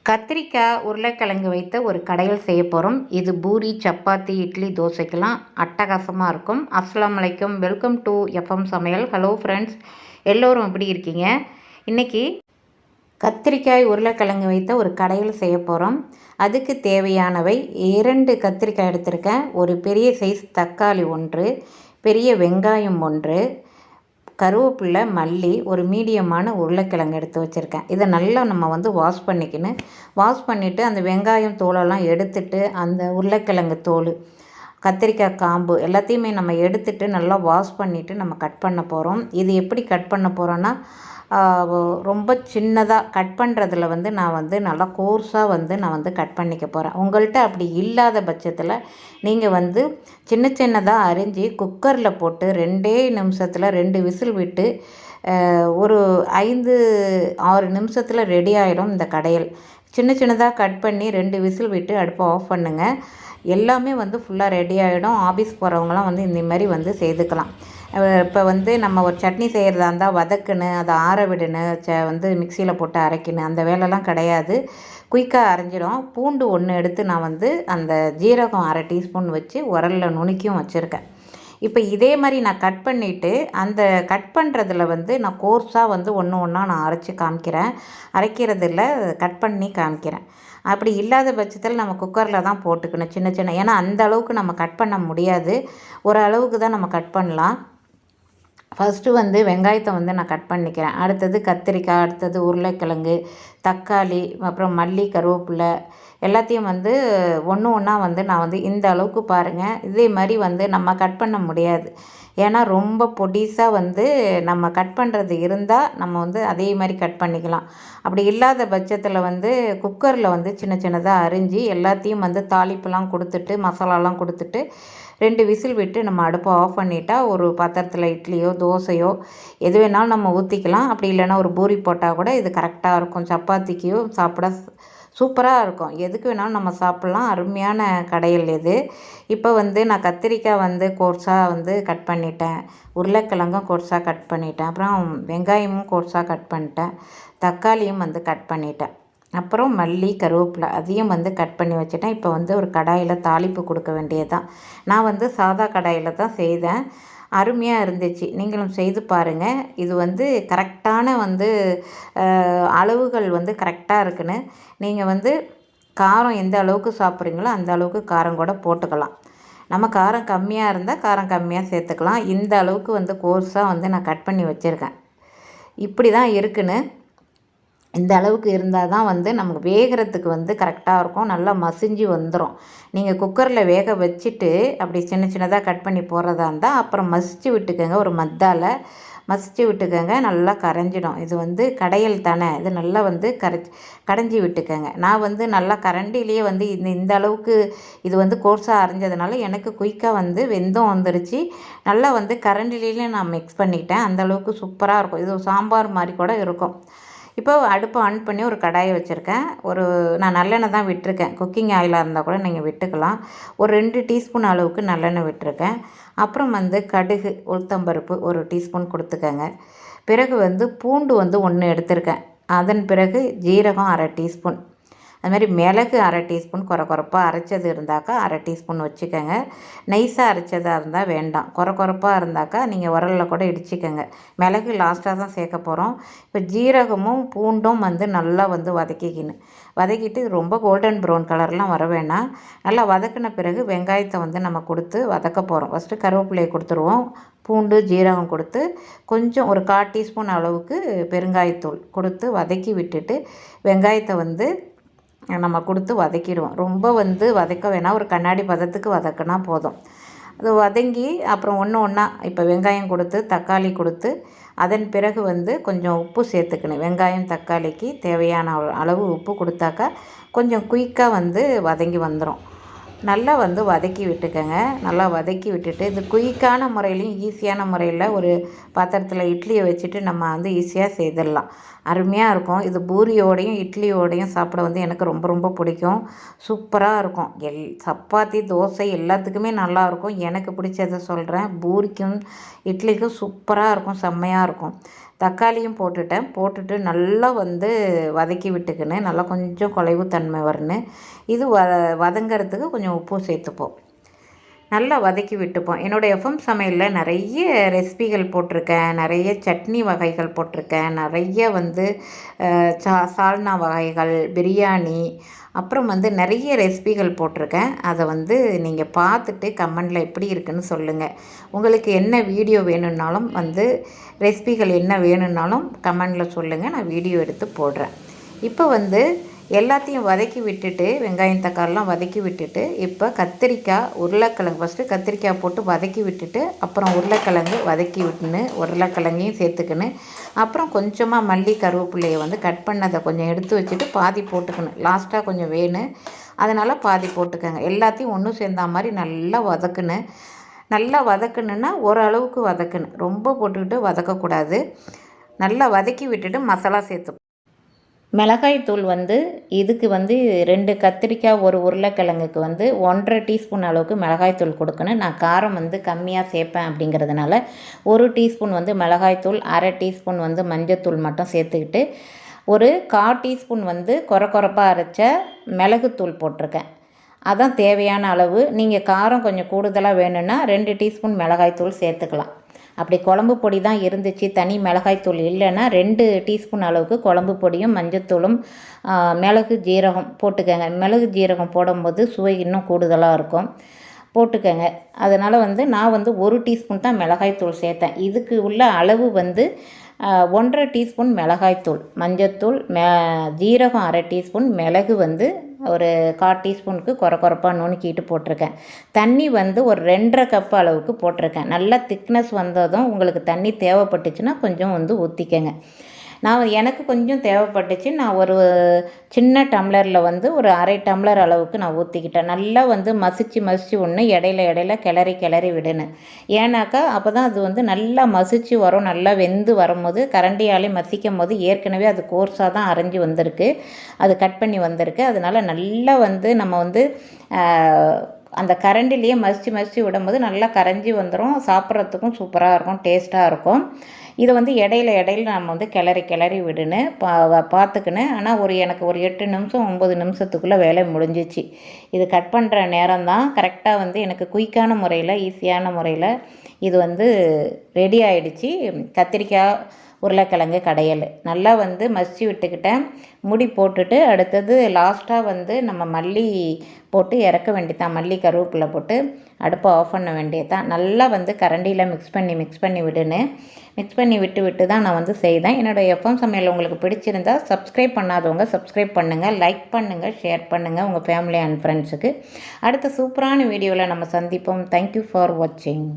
கத்திரிக்காய் உருளைக்கிழங்கு வைத்த ஒரு கடையில் செய்ய போகிறோம். இது பூரி, சப்பாத்தி, இட்லி, தோசைக்கெல்லாம் அட்டகாசமாக இருக்கும். அஸ்ஸலாமு அலைக்கும். வெல்கம் டு எஃப்எம் சமையல். ஹலோ ஃப்ரெண்ட்ஸ், எல்லோரும் எப்படி இருக்கீங்க? இன்றைக்கி கத்திரிக்காய் உருளைக்கிழங்கு வைத்த ஒரு கடையில் செய்ய போகிறோம். அதுக்கு தேவையானவை 2 கத்திரிக்காய் எடுத்திருக்கேன், ஒரு பெரிய சைஸ் தக்காளி 1, பெரிய வெங்காயம் 1, கருவேப்பிலை, மல்லி, ஒரு மீடியமான உருளைக்கிழங்கு எடுத்து வச்சுருக்கேன். இதை நல்லா நம்ம வாஷ் பண்ணிவிட்டு அந்த வெங்காயம் தோலெல்லாம் எடுத்துட்டு, அந்த உருளைக்கிழங்கு தோல், கத்திரிக்காய் காம்பு எல்லாத்தையுமே நம்ம எடுத்துட்டு நல்லா வாஷ் பண்ணிவிட்டு நம்ம கட் பண்ண போகிறோம். இது எப்படி கட் பண்ண போகிறோன்னா, ரொம்ப சின்னதாக கட் பண்ணுறதுல நான் நல்லா கோர்ஸாக நான் கட் பண்ணிக்க போகிறேன். உங்கள்கிட்ட அப்படி இல்லாத பட்சத்தில் நீங்கள் சின்னதாக அரிஞ்சு குக்கரில் போட்டு 2 நிமிஷத்தில் 2 விசில் விட்டு ஒரு 5-6 நிமிஷத்தில் ரெடி ஆகிடும் இந்த கடையில். சின்னதாக கட் பண்ணி 2 விசில் விட்டு அடுப்பை ஆஃப் பண்ணுங்கள். எல்லாமே ஃபுல்லாக ரெடி ஆகிடும். ஆஃபீஸ் போகிறவங்களாம் இந்த மாதிரி செய்துக்கலாம். இப்போ நம்ம ஒரு சட்னி செய்கிறதா இருந்தால் வதக்குன்னு அதை ஆற விடணும், மிக்சியில் போட்டு அரைக்கணும், அந்த வேலைலாம் கிடையாது. குயிக்காக அரைஞ்சிடும். பூண்டு 1 எடுத்து நான் அந்த ஜீரகம் 1/2 டீஸ்பூன் வச்சு உரலில் நுணுக்கியும் வச்சுருக்கேன். இப்போ இதே மாதிரி நான் கட் பண்ணிவிட்டு அந்த கட் பண்ணுறதுல நான் கோர்ஸாக ஒன்று ஒன்றா நான் அரைச்சி காமிக்கிறேன். அரைக்கிறதில்ல, கட் பண்ணி காமிக்கிறேன். அப்படி இல்லாத பட்சத்தில் நம்ம குக்கரில் தான் போட்டுக்கணும் சின்ன. ஏன்னா அந்த அளவுக்கு நம்ம கட் பண்ண முடியாது, ஒரு அளவுக்கு தான் நம்ம கட் பண்ணலாம். ஃபஸ்ட்டு வெங்காயத்தை நான் கட் பண்ணிக்கிறேன். அடுத்தது கத்திரிக்காய், அடுத்தது உருளைக்கிழங்கு, தக்காளி, அப்புறம் மல்லி, கருவேப்பிலை எல்லாத்தையும் ஒன்று ஒன்றா நான் இந்த அளவுக்கு பாருங்கள். இதே மாதிரி நம்ம கட் பண்ண முடியாது. ஏன்னா ரொம்ப பொடிசாக நம்ம கட் பண்ணுறது இருந்தால் நம்ம அதே மாதிரி கட் பண்ணிக்கலாம். அப்படி இல்லாத பட்சத்தில் குக்கரில் சின்னதாக அரிஞ்சு எல்லாத்தையும் தாளிப்பெல்லாம் கொடுத்துட்டு மசாலாலாம் கொடுத்துட்டு 2 விசில் விட்டு நம்ம அடுப்பை ஆஃப் பண்ணிட்டா ஒரு பாத்திரத்தில் இட்லியோ தோசையோ எது வேணாலும் நம்ம ஊற்றிக்கலாம். அப்படி இல்லைன்னா ஒரு பூரி போட்டால் கூட இது கரெக்டாக இருக்கும். சப்பாத்திக்கையோ சாப்பிட சூப்பராக இருக்கும். எதுக்கு வேணாலும் நம்ம சாப்பிட்லாம். அருமையான கடையில் இது. இப்போ நான் கத்திரிக்காய் கோர்ஸாக கட் பண்ணிட்டேன், உருளைக்கிழங்கும் கோர்ஸாக கட் பண்ணிட்டேன், அப்புறம் வெங்காயமும் கோர்ஸாக கட் பண்ணிட்டேன், தக்காளியும் கட் பண்ணிட்டேன், அப்புறம் மல்லி, கருவேப்பிலை அதையும் கட் பண்ணி வச்சுட்டேன். இப்போ ஒரு கடாயில் தாளிப்பு கொடுக்க வேண்டியது தான். நான் சாதா கடாயில் தான் செய்தேன். அருமையாக இருந்துச்சு. நீங்களும் செய்து பாருங்கள். இது கரெக்டான அளவுகள் கரெக்டாக இருக்குன்னு. நீங்கள் காரம் எந்த அளவுக்கு சாப்பிட்றீங்களோ அந்த அளவுக்கு காரம் கூட போட்டுக்கலாம். நம்ம காரம் கம்மியாக இருந்தால் காரம் கம்மியாக சேர்த்துக்கலாம். இந்த அளவுக்கு கோர்ஸாக நான் கட் பண்ணி வச்சுருக்கேன். இப்படி தான் இருக்குன்னு. இந்த அளவுக்கு இருந்தால் தான் நமக்கு வேகிறதுக்கு கரெக்டாக இருக்கும். நல்லா மசிஞ்சு வந்துடும். நீங்கள் குக்கரில் வேக வச்சுட்டு அப்படி சின்னதாக கட் பண்ணி போடுறதா இருந்தால் அப்புறம் மசிச்சு விட்டுக்கோங்க. ஒரு மத்தால் மசிச்சு விட்டுக்கோங்க. நல்லா கரைஞ்சிடும். இது கடையல் தானே, இது நல்லா கடைஞ்சி விட்டுக்கோங்க. நான் நல்லா கரண்டிலேயே இந்த அளவுக்கு இது கோர்ஸாக அரைஞ்சதுனால எனக்கு குயிக்காக வெந்தம் வந்துருச்சு. நல்லா கரண்டிலேயே நான் மிக்ஸ் பண்ணிட்டேன். அந்தளவுக்கு சூப்பராக இருக்கும். இது சாம்பார் மாதிரி கூட இருக்கும். இப்போ அடுப்பை ஆன் பண்ணி ஒரு கடாயை வச்சுருக்கேன். நான் நல்லெண்ணெய் தான் விட்டுருக்கேன். குக்கிங் ஆயிலாக இருந்தால் கூட நீங்கள் விட்டுக்கலாம். ஒரு 2 டீஸ்பூன் அளவுக்கு நல்லெண்ணெய் விட்டுருக்கேன். அப்புறம் கடுகு, உளுத்தம்பருப்பு 1 டீஸ்பூன் கொடுத்துக்கங்க. பிறகு பூண்டு 1 எடுத்திருக்கேன். அதன் பிறகு ஜீரகம் 1/2 டீஸ்பூன், அதுமாதிரி மிளகு 1/2 டீஸ்பூன், குறப்பாக அரைச்சது இருந்தாக்கா 1/2 டீஸ்பூன் வச்சுக்கோங்க. நைஸாக அரைச்சதாக இருந்தால் வேண்டாம். குறப்பாக இருந்தாக்கா நீங்கள் உரலில் கூட இடிச்சிக்கோங்க. மிளகு லாஸ்ட்டாக தான் சேர்க்க போகிறோம். இப்போ ஜீரகமும் பூண்டும் நல்லா வதக்கிட்டு ரொம்ப கோல்டன் ப்ரௌன் கலர்லாம் வர வேணாம். நல்லா வதக்கின பிறகு வெங்காயத்தை நம்ம கொடுத்து வதக்க போகிறோம். ஃபஸ்ட்டு கருவேப்பிலையை கொடுத்துருவோம். பூண்டு, ஜீரகம் கொடுத்து கொஞ்சம் ஒரு 1/4 டீஸ்பூன் அளவுக்கு பெருங்காயத்தூள் கொடுத்து வதக்கி விட்டுட்டு வெங்காயத்தை நம்ம கொடுத்து வதக்கிடுவோம். ரொம்ப வதக்க வேணாம். ஒரு கண்ணாடி பதத்துக்கு வதக்கினா போதும். அது வதங்கி அப்புறம் ஒன்று ஒன்றா இப்போ வெங்காயம் கொடுத்து தக்காளி கொடுத்து அதன் பிறகு கொஞ்சம் உப்பு சேர்த்துக்கணும். வெங்காயம் தக்காளிக்கு தேவையான அளவு உப்பு கொடுத்தாக்கா கொஞ்சம் குயிக்காக வதங்கி வந்துடும். நல்லா வதக்கி விட்டுக்கோங்க. நல்லா வதக்கி விட்டுட்டு இது குயிக்கான முறையிலையும் ஈஸியான முறையில் ஒரு பாத்திரத்தில் இட்லியை வச்சுட்டு நம்ம ஈஸியாக செய்திடலாம். அருமையாக இருக்கும். இது பூரியோடையும் இட்லியோடையும் சாப்பிட எனக்கு ரொம்ப பிடிக்கும். சூப்பராக இருக்கும். சப்பாத்தி, தோசை எல்லாத்துக்குமே நல்லாயிருக்கும். எனக்கு பிடிச்சதை சொல்கிறேன். பூரிக்கும் இட்லிக்கும் சூப்பராக இருக்கும், செம்மையாக இருக்கும். தக்காளியும் போட்டுட்டு நல்லா வந்து வதக்கி விட்டுக்கின்னு நல்லா கொஞ்சம் குலைவு தன்மை வரணும். இது வதங்கிறதுக்கு கொஞ்சம் உப்பு சேர்த்துப்போம். நல்லா வதக்கி விட்டுப்போம். என்னோடய எஃப்எம் சமையலில் நிறைய ரெசிபிகள் போட்டிருக்கேன், நிறைய சட்னி வகைகள் போட்டிருக்கேன், நிறைய வந்து சால்னா வகைகள், பிரியாணி, அப்புறம் வந்து நிறைய ரெசிபிகள் போட்டிருக்கேன். அதை வந்து நீங்கள் பார்த்துட்டு கமெண்டில் எப்படி இருக்குன்னு சொல்லுங்கள். உங்களுக்கு என்ன வீடியோ வேணும்னாலும் வந்து ரெசிபிகள் என்ன வேணும்னாலும் கமெண்டில் சொல்லுங்கள், நான் வீடியோ எடுத்து போடுறேன். இப்போ வந்து எல்லாத்தையும் வதக்கி விட்டுட்டு வெங்காயம் தக்காளிலாம் வதக்கி விட்டுட்டு இப்போ கத்திரிக்காய் உருளைக்கிழங்கு ஃபஸ்ட்டு கத்திரிக்காய் போட்டு வதக்கி விட்டுட்டு அப்புறம் உருளைக்கிழங்கு வதக்கி விட்டுன்னு உருளைக்கிழங்கையும் சேர்த்துக்கின்னு அப்புறம் கொஞ்சமாக மல்லி கருவேப்பிலையை வந்து கட் பண்ணதை கொஞ்சம் எடுத்து வச்சுட்டு பாதி போட்டுக்கணும். லாஸ்ட்டாக கொஞ்சம் வேணும், அதனால் பாதி போட்டுக்கோங்க. எல்லாத்தையும் ஒன்றும் சேர்ந்தா மாதிரி நல்லா வதக்குன்னு. நல்லா வதக்கணுன்னா ஓரளவுக்கு வதக்கணும், ரொம்ப போட்டுக்கிட்டு வதக்கக்கூடாது. நல்லா வதக்கி விட்டுட்டு மசாலா சேர்த்து மிளகாய் தூள் வந்து இதுக்கு வந்து 2 கத்திரிக்காய் ஒரு உருளைக்கிழங்குக்கு வந்து 1.5 டீஸ்பூன் அளவுக்கு மிளகாய் தூள் கொடுக்கணும். நான் காரம் வந்து கம்மியாக சேர்ப்பேன் அப்படிங்கிறதுனால 1 டீஸ்பூன் வந்து மிளகாய் தூள், 1/2 டீஸ்பூன் வந்து மஞ்சத்தூள் மட்டும் சேர்த்துக்கிட்டு ஒரு 1/4 டீஸ்பூன் வந்து கொரப்பாக அரைச்ச மிளகுத்தூள் போட்டிருக்கேன். அதான் தேவையான அளவு. நீங்கள் காரம் கொஞ்சம் கூடுதலாக வேணும்னா 2 டீஸ்பூன் மிளகாய் தூள் சேர்த்துக்கலாம். அப்படி குழம்பு பொடி தான் இருந்துச்சு, தனி மிளகாய்த்தூள் இல்லைன்னா 2 டீஸ்பூன் அளவுக்கு குழம்பு பொடியும் மஞ்சத்தூளும் மிளகு ஜீரகம் போட்டுக்கோங்க. மிளகு ஜீரகம் போடும்போது சுவை இன்னும் கூடுதலாக இருக்கும், போட்டுக்கோங்க. அதனால் வந்து நான் வந்து 1 டீஸ்பூன் தான் மிளகாய்த்தூள் சேர்த்தேன். இதுக்கு உள்ள அளவு வந்து 1.5 டீஸ்பூன் மிளகாய்த்தூள், மஞ்சத்தூள், ஜீரகம் 1/2 டீஸ்பூன், மிளகு வந்து ஒரு 1/4 டீஸ்பூனுக்கு கொரப்பாக நுணுக்கிட்டு போட்டிருக்கேன். தண்ணி வந்து ஒரு 2.5 கப் அளவுக்கு போட்டிருக்கேன். நல்லா திக்னஸ் வந்ததும் உங்களுக்கு தண்ணி தேவைப்பட்டுச்சுன்னா கொஞ்சம் வந்து ஊற்றிக்கங்க. எனக்கு கொஞ்சம் தேவைப்பட்டுச்சு, நான் ஒரு சின்ன டம்ளரில் வந்து ஒரு 1/2 டம்ளர் அளவுக்கு நான் ஊற்றிக்கிட்டேன். நல்லா வந்து மசிச்சு ஒன்று இடையில கிளறி விடணும். ஏன்னாக்கா அப்போ தான் அது வந்து நல்லா மசிச்சு வரும். நல்லா வெந்து வரும்போது கரண்டியாலே மசிக்கும் போது ஏற்கனவே அது கோர்ஸாக தான் அரைஞ்சி வந்திருக்கு, அது கட் பண்ணி வந்திருக்கு. அதனால் நல்லா வந்து நம்ம வந்து அந்த கரண்டிலேயே மசிச்சு விடும்போது நல்லா கரைஞ்சி வந்துடும். சாப்பிட்றதுக்கும் சூப்பராக இருக்கும், டேஸ்ட்டாக இருக்கும். இதை வந்து இடையில நம்ம வந்து கிளறி விடணும், பார்த்துக்கினேன். ஆனால் எனக்கு ஒரு 8 நிமிஷம் 9 நிமிஷத்துக்குள்ளே வேலை முடிஞ்சிச்சு. இது கட் பண்ணுற நேரம் தான் கரெக்டாக வந்து எனக்கு குயிக்கான முறையில், ஈஸியான முறையில் இது வந்து ரெடி ஆகிடுச்சு. கத்திரிக்காய் உருளைக்கிழங்கு கடையல் நல்லா வந்து மசிச்சு விட்டுக்கிட்டேன். முடி போட்டுட்டு அடுத்தது லாஸ்ட்டாக வந்து நம்ம மல்லி போட்டு இறக்க வேண்டியதான். மல்லி கருவேப்பிலை போட்டு அடுப்பை ஆஃப் பண்ண வேண்டியதான். நல்லா வந்து கரண்டியில் மிக்ஸ் பண்ணி விடுன்னு மிக்ஸ் பண்ணி விட்டு தான் நான் வந்து செய்தேன். என்னோடய எஃப்எம் சமையல் உங்களுக்கு பிடிச்சிருந்தா சப்ஸ்கிரைப் பண்ணாதவங்க சப்ஸ்கிரைப் பண்ணுங்கள், லைக் பண்ணுங்கள், ஷேர் பண்ணுங்கள் உங்கள் ஃபேமிலி அண்ட் ஃப்ரெண்ட்ஸுக்கு. அடுத்த சூப்பரான வீடியோவில் நம்ம சந்திப்போம். தேங்க்யூ ஃபார் வாட்சிங்.